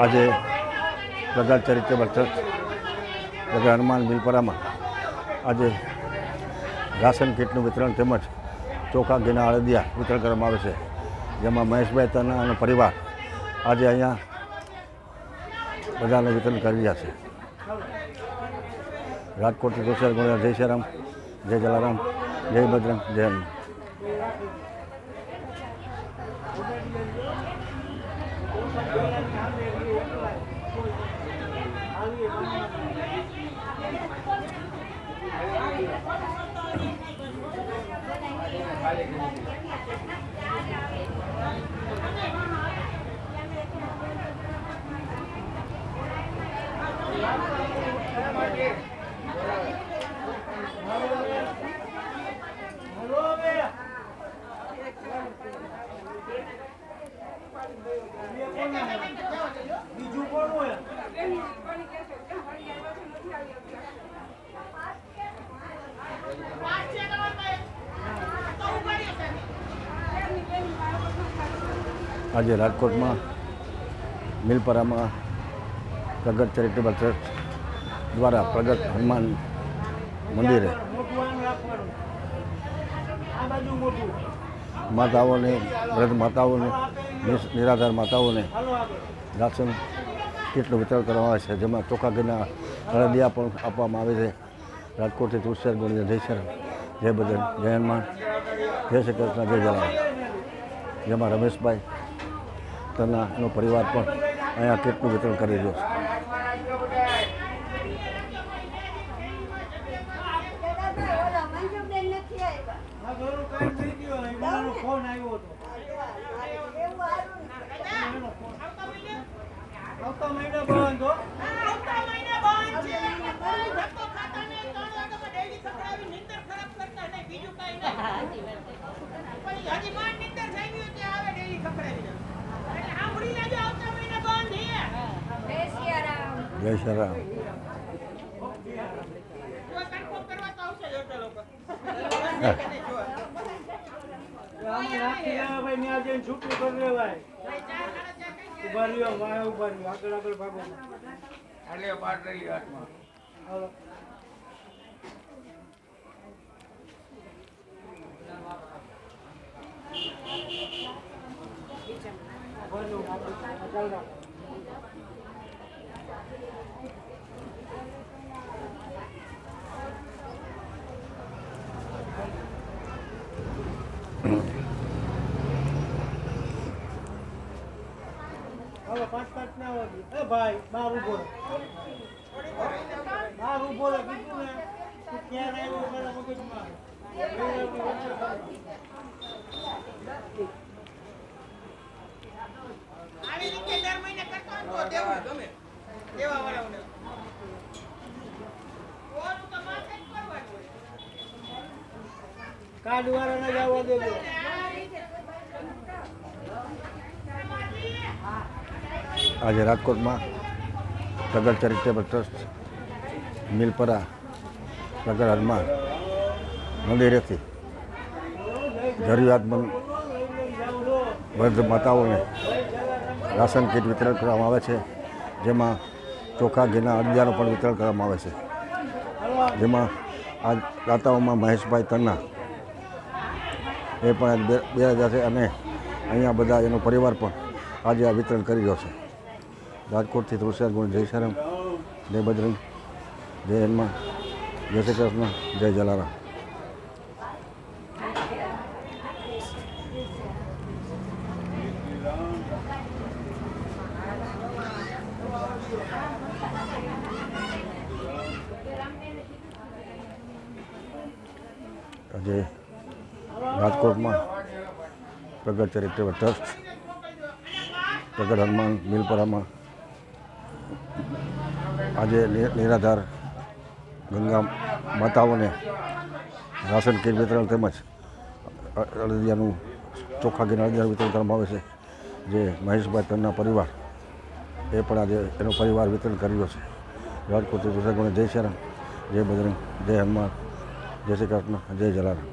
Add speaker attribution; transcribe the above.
Speaker 1: આજે પ્રગટ charitable trust પ્રગટ હનુમાન મિલપરામાં આજે રાશન કીટનું વિતરણ તેમજ ચોખા ઘીના અળદિયા વિતરણ કરવામાં આવે છે, જેમાં મહેશભાઈ તન્ના અને પરિવાર આજે અહીંયા બધાને વિતરણ કરી રહ્યા છે. રાજકોટથી તુષાર ગોળિયા, જય શ્રીરામ, જય જલારામ, જય બજરંગ, જય હનુમાન. આજે રાજકોટમાં મિલપરામાં પ્રગટ ચેરિટેબલ ટ્રસ્ટ દ્વારા પ્રગટ હનુમાન મંદિરે માતાઓને, વૃદ્ધ માતાઓને, નિરાધાર માતાઓને રાશન કીટનું વિતરણ કરવામાં આવે છે, જેમાં ચોખા ઘીના અળદિયા પણ આપવામાં આવે છે. રાજકોટથી તુષાર ગોળિયા, જય શ્રીરામ, જય બજરંગ, જય હનુમાન, જય શ્રી કૃષ્ણ, જય જલારામ. જેમાં રમેશભાઈ તન્ના એનો પરિવાર પણ અહીંયા કીટનું વિતરણ કરી રહ્યો છે. જય શ્રી રામ.
Speaker 2: ભાઈ બાર ઉભો કીધું ને ક્યાં આવ્યો મારા મગજમાં. આવી રીતે દર મહિને કરતો હોય તો દેવું ગમે દેવા વાળાઓને ઓનું તો માથે જ કરવાનું હોય. કાર્ડ વાળાને જ આવવા દેજો.
Speaker 1: આજે રાજકોટમાં પ્રગટ ચેરિટેબલ ટ્રસ્ટ મિલપરા પ્રગટ હનુમાન મંદિરેથી જરૂરિયાતમંદ વૃદ્ધ માતાઓને રાશન કીટ વિતરણ કરવામાં આવે છે, જેમાં ચોખા ઘીના અળદિયાનું પણ વિતરણ કરવામાં આવે છે. જેમાં આ દાતાઓમાં મહેશભાઈ તન્ના એ પણ 2000 છે અને અહીંયા બધા એનો પરિવાર પણ આજે આ વિતરણ કરી રહ્યો છે. રાજકોટથી તુષાર ગોળિયા, જય શ્રીરામ, જય બજરંગ, જય હનુમાન, જય શ્રી કૃષ્ણ, જય જલારામ. આજે રાજકોટમાં પ્રગટ ચેરિટેબલ ટ્રસ્ટ પ્રગટ હનુમાન મિલપરામાં આજે નિરાધાર ગંગા માતાઓને રાશન કીટ વિતરણ તેમજ અળદિયાનું ચોખા ઘીના અળદિયાનું વિતરણ કરવામાં આવે છે, જે મહેશભાઈ તન્ના પરિવાર એ પણ આજે એનો પરિવાર વિતરણ કર્યો છે. રાજકોટથી તુષાર ગોળિયા, જય શ્રીરામ, જય બજરંગ, જય હનુમાન, જય શ્રી કૃષ્ણ, જય જલારામ.